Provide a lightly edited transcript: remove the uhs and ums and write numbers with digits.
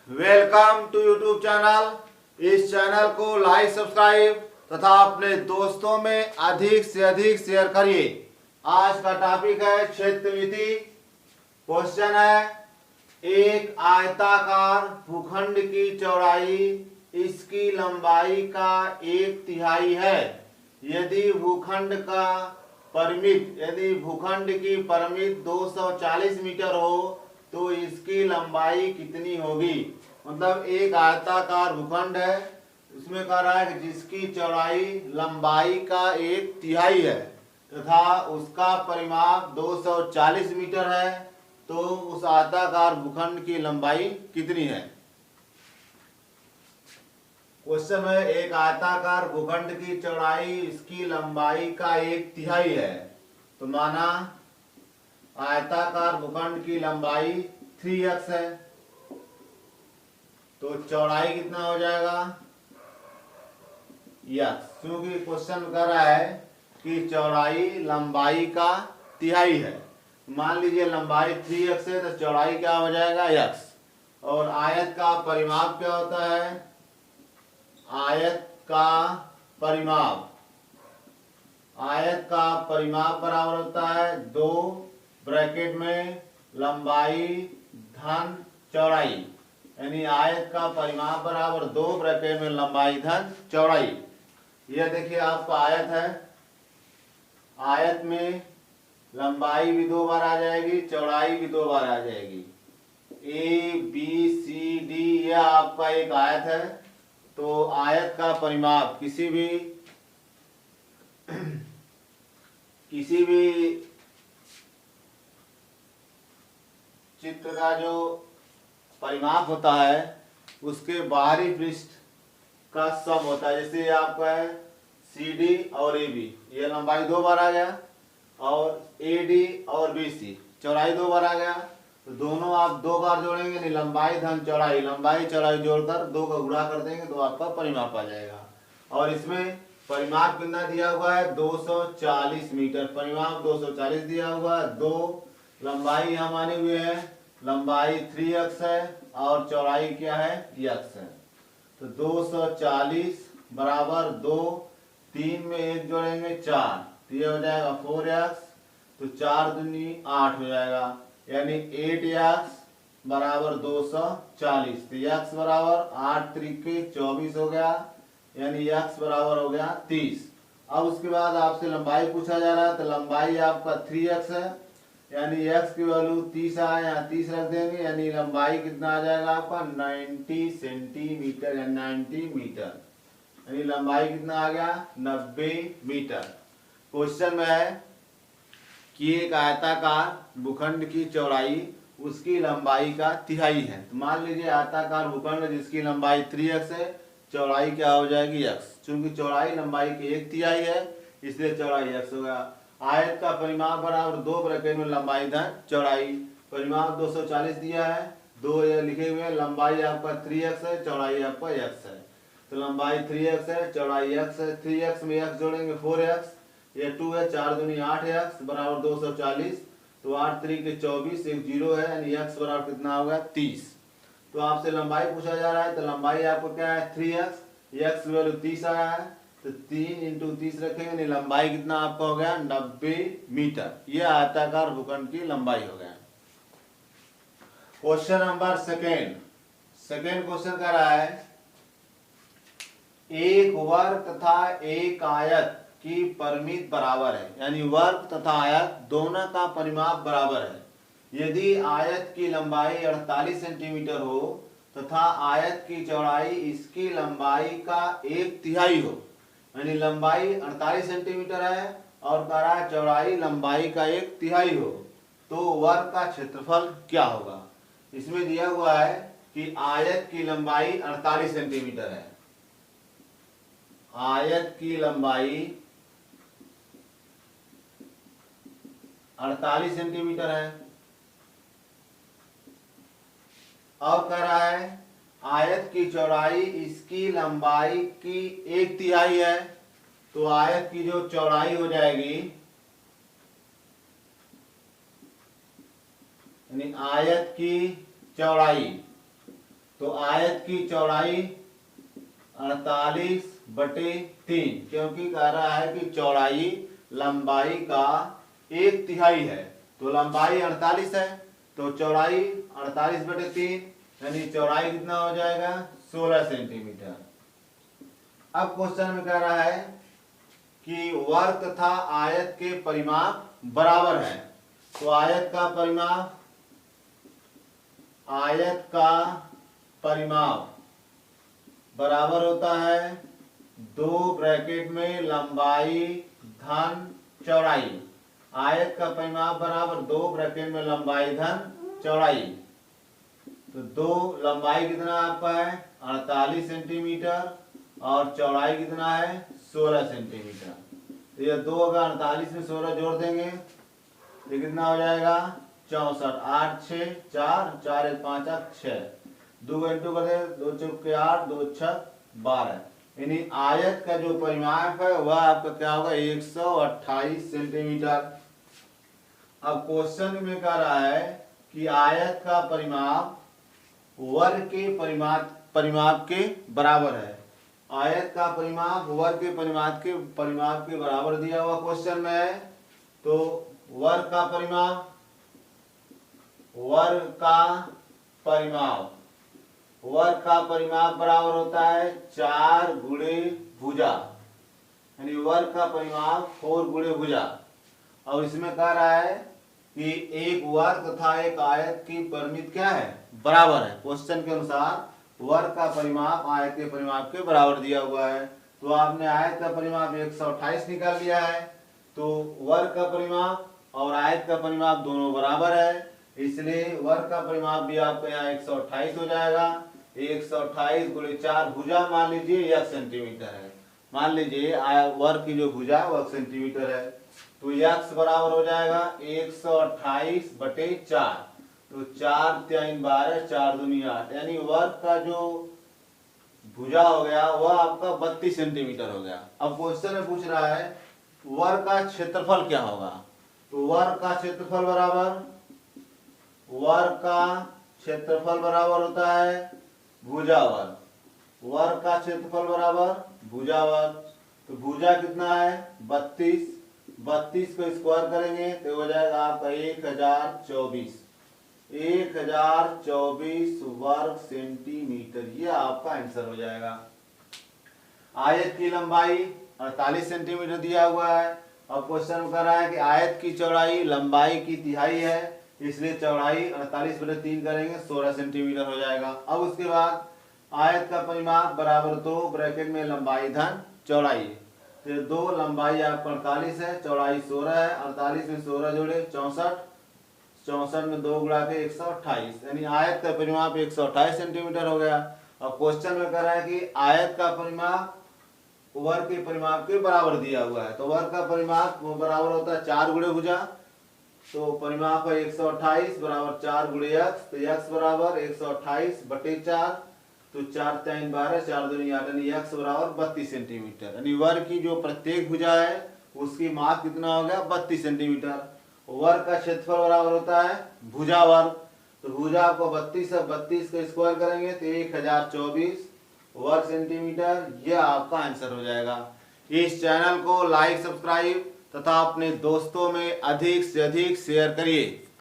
Welcome to YouTube channel. इस channel को like subscribe तथा अपने दोस्तों में अधिक से अधिक शेयर करिए। आज का टॉपिक है क्षेत्रमिति। क्वेश्चन है, एक आयताकार भूखंड की चौड़ाई इसकी लंबाई का 1/3 है। यदि भूखंड की परिमित 240 मीटर हो तो इसकी लंबाई कितनी होगी। मतलब एक आयताकार भूखंड है, उसमें कह रहा है कि जिसकी चौड़ाई लंबाई का 1/3 है तथा उसका परिमाप 240 मीटर है, तो उस आयताकार भूखंड की लंबाई कितनी है। क्वेश्चन है, एक आयताकार भूखंड की चौड़ाई इसकी लंबाई का 1/3 है। तो माना आयताकार भूखंड की लंबाई 3x है, तो चौड़ाई कितना हो जाएगा x। क्योंकि क्वेश्चन कर रहा है कि चौड़ाई लंबाई का तिहाई है। मान लीजिए लंबाई 3x है तो चौड़ाई क्या हो जाएगा x। और आयत का परिमाप क्या होता है, आयत का परिमाप बराबर होता है 2 ब्रैकेट में लंबाई धन चौड़ाई, यानी आयत का परिमाप बराबर 2 ब्रैकेट में लंबाई धन चौड़ाई। यह देखिए आपका आयत है, आयत में लंबाई भी 2 बार आ जाएगी, चौड़ाई भी 2 बार आ जाएगी। ABCD यह आपका एक आयत है। तो आयत का परिमाप किसी भी चित्र का जो परिमाप होता है उसके बाहरी पृष्ठ का सम होता है। जैसे आपका है CD और AB, ये लंबाई 2 बार आ गया, और AD और BC चौड़ाई 2 बार आ गया। तो दोनों आप 2 बार जोड़ेंगे, नहीं लंबाई धन चौड़ाई, लंबाई चौड़ाई जोड़कर 2 का गुणा कर देंगे तो आपका परिमाप आ जाएगा। और इसमें परिमाप कितना दिया हुआ है, 240 मीटर। परिमाप 240 दिया हुआ है। 2 लंबाई यहाँ माने हुए है, लंबाई 3x है और चौड़ाई क्या है x है। तो 240 बराबर 2, 3 में 1 जोड़ेंगे 4, तो ये हो जाएगा 4x। तो 4 दूनी 8 हो जाएगा, यानी 8x बराबर 240। तो x बराबर 8 त्रिके 24 हो गया, यानी x बराबर हो गया 30। अब उसके बाद आपसे लंबाई पूछा जा रहा है, तो लंबाई आपका 3x है, यानी x की वैल्यू 30 आया, यहाँ 30 रख देंगे, यानी लंबाई कितना आ जाएगा आपका 90 सेंटीमीटर या 90 मीटर, यानी लंबाई कितना आ गया 90 मीटर। क्वेश्चन में है कि एक आयताकार भूखंड की चौड़ाई उसकी लंबाई का तिहाई है। तो मान लीजिए आयताकार भूखंड जिसकी लंबाई 3x है, चौड़ाई क्या हो जाएगी x। चूंकि चौड़ाई लंबाई की 1/3 है इसलिए चौड़ाई x होगा। आयत का परिमाप बराबर 2 ब्रैकेट में लंबाई धन चौड़ाई, परिमाप 240 दिया है, 2 ये लिखे हुए हैं, लंबाई आपका 3x है, चौड़ाई आपका x है। तो लंबाई 3x है, चौड़ाई x है। 3x में x जोड़ेंगे 4x, ये 2 है, 4 दूनी 8x बराबर 240। तो 8 त्रिके 24, एक 0 है, यानी x बराबर कितना होगा 30। तो आपसे लंबाई पूछा जा रहा है, तो लंबाई आपको क्या है 3x, x वैल्यू 30 आया है, तो 3 इंटू 30 रखेंगे, नहीं लंबाई कितना आपका हो गया 90 मीटर। यह आयताकार भूखंड की लंबाई हो गया। क्वेश्चन नंबर सेकेंड क्वेश्चन कर रहा है, एक वर्ग तथा एक आयत की परिमित बराबर है, यानी वर्ग तथा आयत दोनों का परिमाप बराबर है। यदि आयत की लंबाई 48 सेंटीमीटर हो तथा आयत की चौड़ाई इसकी लंबाई का 1/3 हो, यानी लंबाई 48 सेंटीमीटर है और कह रहा है चौड़ाई लंबाई का 1/3 हो, तो वर्ग का क्षेत्रफल क्या होगा। इसमें दिया हुआ है कि आयत की लंबाई 48 सेंटीमीटर है, आयत की लंबाई 48 सेंटीमीटर है, और कह रहा है आयत की चौड़ाई इसकी लंबाई की 1/3 है। तो आयत की जो चौड़ाई हो जाएगी, यानी आयत की चौड़ाई, तो आयत की चौड़ाई 48/3, क्योंकि कह रहा है कि चौड़ाई लंबाई का 1/3 है। तो लंबाई 48 है, तो चौड़ाई 48/3, यानी चौड़ाई कितना हो जाएगा 16 सेंटीमीटर। अब क्वेश्चन में कह रहा है कि वर्ग तथा आयत के परिमाप बराबर है। तो आयत का परिमाप बराबर होता है 2 ब्रैकेट में लंबाई धन चौड़ाई। आयत का परिमाप बराबर 2 ब्रैकेट में लंबाई धन चौड़ाई। तो 2 लंबाई कितना आपका है 48 सेंटीमीटर और चौड़ाई कितना है 16 सेंटीमीटर। तो ये 2 अगर 48 में 16 जोड़ देंगे तो कितना हो जाएगा 64। 8 6 4 4 1 5 6, 2 इंटू कर दे 2 चौके 8 2 6 12, यानी आयत का जो परिमाप है वह आपका क्या होगा 128 सेंटीमीटर। अब क्वेश्चन में कह रहा है कि आयत का परिमाप वर्ग के परिमाप के बराबर है। आयत का परिमाप वर्ग के परिमाप के बराबर दिया हुआ क्वेश्चन में है। तो वर्ग का परिमाप बराबर होता है 4 गुणे भुजा, यानी वर्ग का परिमाप 4 गुणे भुजा। और इसमें कह रहा है कि एक वर्ग तथा एक आयत की परिमिति क्या है बराबर है। क्वेश्चन के अनुसार वर्ग का परिमाप आयत के परिमाप के बराबर दिया हुआ है। तो आपने आयत का परिमाप 128 निकाल लिया है, तो वर्ग का परिमाप और आयत का परिमाप दोनों बराबर है, इसलिए वर्ग का परिमाप भी आपका यहाँ 128 हो जाएगा। 128 गुणे 4 भुजा मान लीजिए 1 सेंटीमीटर है। मान लीजिए वर्ग की जो भुजा है वह सेंटीमीटर है, तो x बराबर हो जाएगा 128/4। तो 4 3 12 4 दूनी 8, यानी वर्ग का जो भुजा हो गया वह आपका 32 सेंटीमीटर हो गया। अब क्वेश्चन में पूछ रहा है वर्ग का क्षेत्रफल क्या होगा। तो वर्ग का क्षेत्रफल बराबर होता है भुजा वर्ग। वर्ग का क्षेत्रफल बराबर भुजा वर्ग। तो भुजा कितना है 32, 32 को स्क्वायर करेंगे तो हो जाएगा आपका 1024 वर्ग सेंटीमीटर। ये आपका आंसर हो जाएगा। आयत की लंबाई 48 सेंटीमीटर दिया हुआ है। अब क्वेश्चन कर रहा है कि आयत की चौड़ाई लंबाई की तिहाई है, इसलिए चौड़ाई 48/3 करेंगे 16 सेंटीमीटर हो जाएगा। अब उसके बाद आयत का परिमाप बराबर 2 ब्रैकेट में लंबाई धन चौड़ाई। फिर 2 लंबाई आपका 48 है, चौड़ाई 16 है। 48 में 16 जोड़े 64, 64 में 2 गुणा के 128, यानी आयत का परिमाप 128 सेंटीमीटर हो गया। अब क्वेश्चन में कह रहा है कि आयत का परिमाप वर्ग के परिमाप के बराबर दिया हुआ है। तो वर्ग का परिमाप वो बराबर होता है 4 गुणे भुजा। तो परिमाप है 128 बराबर 4 गुणे x, तो x बराबर 128/4। तो 4 3 12 4 दूनी 8, यानी x बराबर 32 सेंटीमीटर। यानी वर्ग की जो प्रत्येक भुजा है उसकी माप कितना हो गया 32 सेंटीमीटर। वर्ग का क्षेत्रफल बराबर होता है भुजा वर्ग। तो भुजा को 32 है, 32 को स्क्वायर करेंगे तो 1024 वर्ग सेंटीमीटर। यह आपका आंसर हो जाएगा। इस चैनल को लाइक सब्सक्राइब तथा अपने दोस्तों में अधिक से अधिक शेयर करिए।